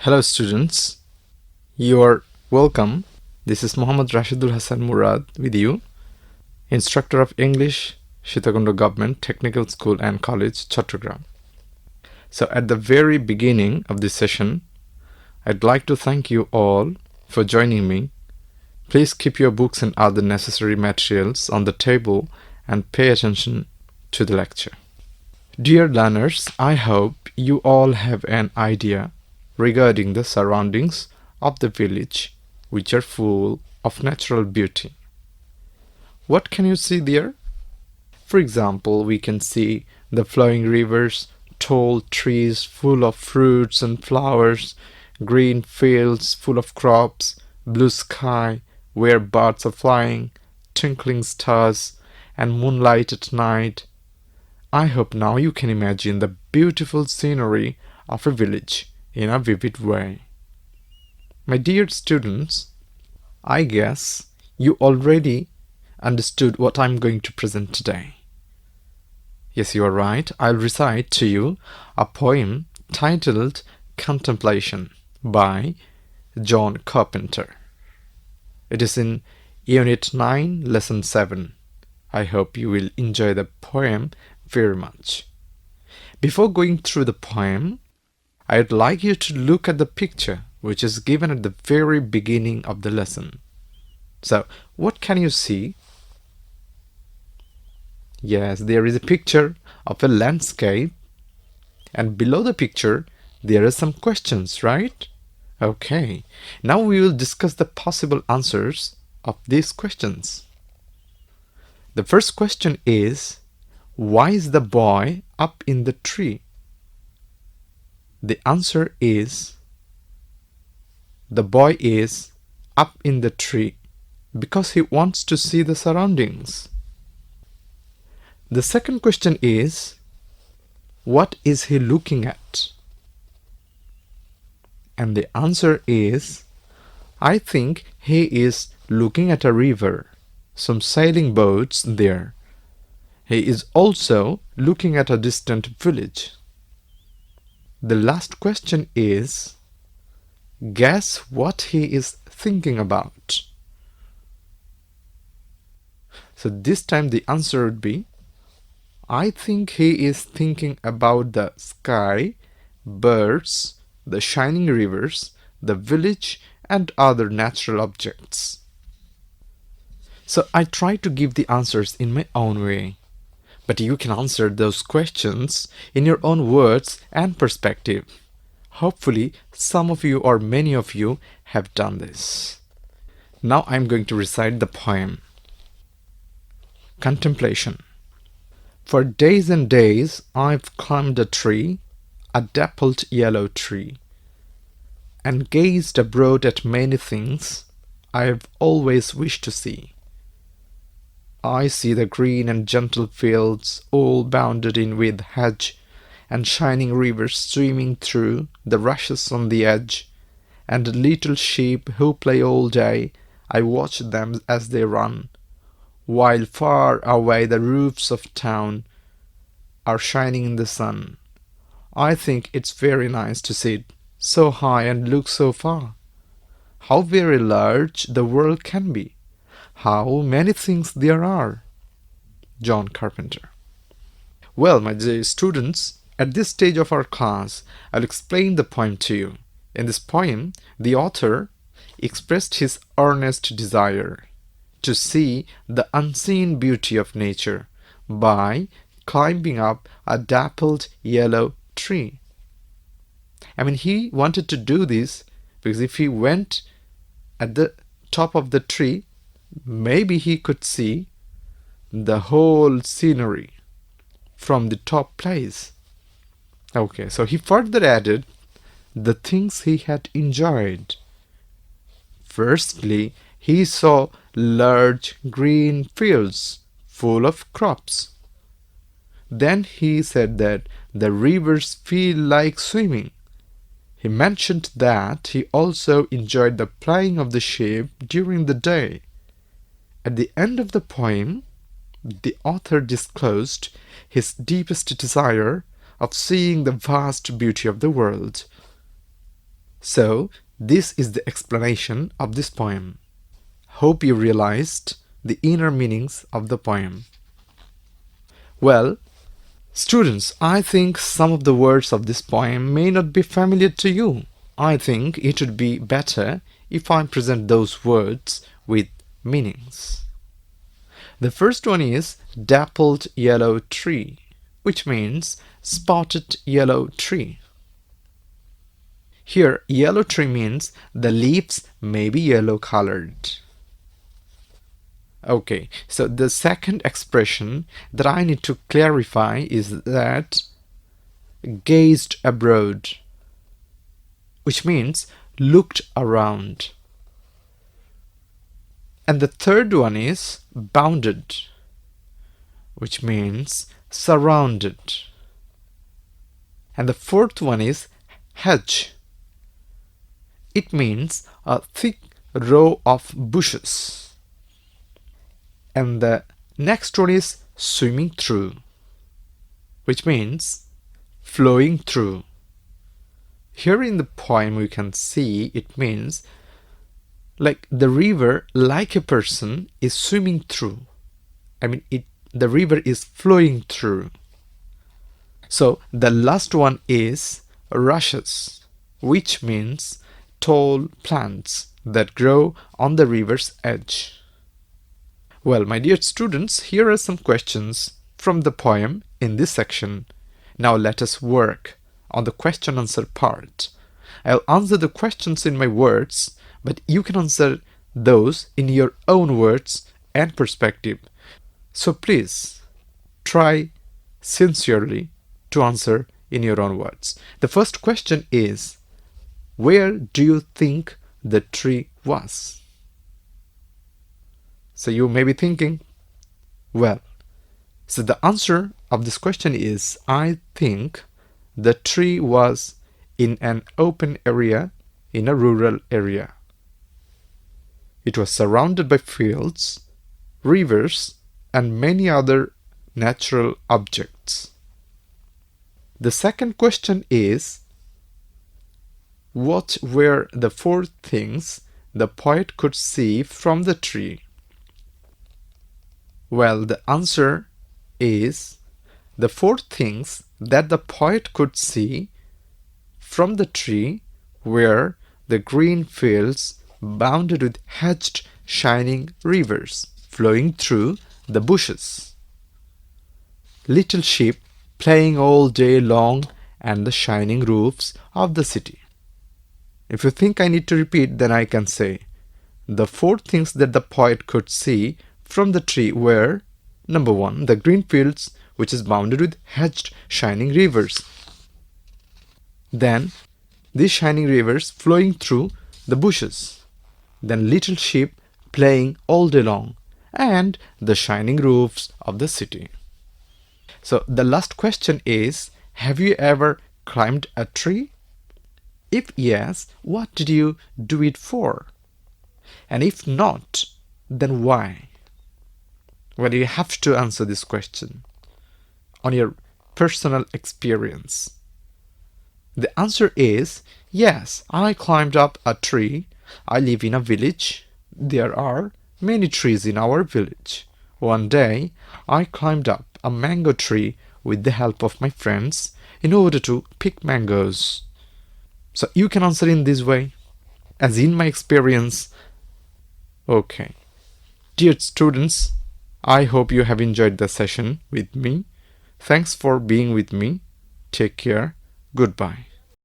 Hello students, you are welcome. This is Muhammad Rashidul Hassan Murad with you, instructor of English, Sitakundo Government Technical School and College, Chattogram. So at the very beginning of this session, I'd like to thank you all for joining me. Please keep your books and other necessary materials on the table and pay attention to the lecture. Dear learners, I hope you all have an idea regarding the surroundings of the village, which are full of natural beauty. What can you see there? For example, we can see the flowing rivers, tall trees full of fruits and flowers, green fields full of crops, blue sky where birds are flying, twinkling stars, and moonlight at night. I hope now you can imagine the beautiful scenery of a village in a vivid way. My dear students, I guess you already understood what I'm going to present today. Yes, you are right. I'll recite to you a poem titled Contemplation by John Carpenter. It is in Unit 9, Lesson 7. I hope you will enjoy the poem very much. Before going through the poem, I'd like you to look at the picture which is given at the very beginning of the lesson. So, what can you see? Yes, there is a picture of a landscape, and below the picture there are some questions, right? Okay, now we will discuss the possible answers of these questions. The first question is, why is the boy up in the tree? The answer is, the boy is up in the tree because he wants to see the surroundings. The second question is, what is he looking at? And the answer is, I think he is looking at a river, some sailing boats there. He is also looking at a distant village. The last question is, guess what he is thinking about? So this time the answer would be, I think he is thinking about the sky, birds, the shining rivers, the village, and other natural objects. So I try to give the answers in my own way, but you can answer those questions in your own words and perspective. Hopefully, some of you or many of you have done this. Now I'm going to recite the poem. Contemplation. For days and days I've climbed a tree, a dappled yellow tree, and gazed abroad at many things I've always wished to see. I see the green and gentle fields all bounded in with hedge, and shining rivers streaming through the rushes on the edge, and little sheep who play all day. I watch them as they run, while far away the roofs of town are shining in the sun. I think it's very nice to sit so high and look so far. How very large the world can be. How many things there are. John Carpenter. Well, my dear students, at this stage of our class, I'll explain the poem to you. In this poem, the author expressed his earnest desire to see the unseen beauty of nature by climbing up a dappled yellow tree. He wanted to do this because if he went at the top of the tree, maybe he could see the whole scenery from the top place. Okay, so he further added the things he had enjoyed. Firstly, he saw large green fields full of crops. Then he said that the rivers feel like swimming. He mentioned that he also enjoyed the playing of the sheep during the day. At the end of the poem, the author disclosed his deepest desire of seeing the vast beauty of the world. So, this is the explanation of this poem. Hope you realized the inner meanings of the poem. Well, students, I think some of the words of this poem may not be familiar to you. I think it would be better if I present those words with meanings. The first one is dappled yellow tree, which means spotted yellow tree. Here, yellow tree means the leaves may be yellow colored. Okay, so the second expression that I need to clarify is that gazed abroad, which means looked around. And the third one is bounded, which means surrounded. And the fourth one is hedge. It means a thick row of bushes. And the next one is swimming through, which means flowing through. Here in the poem we can see it means like the river, like a person, is swimming through. The river is flowing through. So the last one is rushes, which means tall plants that grow on the river's edge. Well, my dear students, here are some questions from the poem in this section. Now let us work on the question answer part. I'll answer the questions in my words, but you can answer those in your own words and perspective. So please try sincerely to answer in your own words. The first question is, where do you think the tree was? So you may be thinking, well, so the answer of this question is, I think the tree was in an open area in a rural area. It was surrounded by fields, rivers, and many other natural objects. The second question is, what were the four things the poet could see from the tree? Well, the answer is the four things that the poet could see from the tree were the green fields bounded with hedged, shining rivers flowing through the bushes, little sheep playing all day long, and the shining roofs of the city. If you think I need to repeat, then I can say the four things that the poet could see from the tree were, number one, the green fields, which is bounded with hedged, shining rivers. Then, these shining rivers flowing through the bushes. Then, little sheep playing all day long, and the shining roofs of the city. So, the last question is, have you ever climbed a tree? If yes, what did you do it for? And if not, then why? Well, you have to answer this question on your personal experience. The answer is, yes, I climbed up a tree. I live in a village. There are many trees in our village. One day, I climbed up a mango tree with the help of my friends in order to pick mangoes. So you can answer in this way, as in my experience. Okay. Dear students, I hope you have enjoyed the session with me. Thanks for being with me. Take care. Goodbye.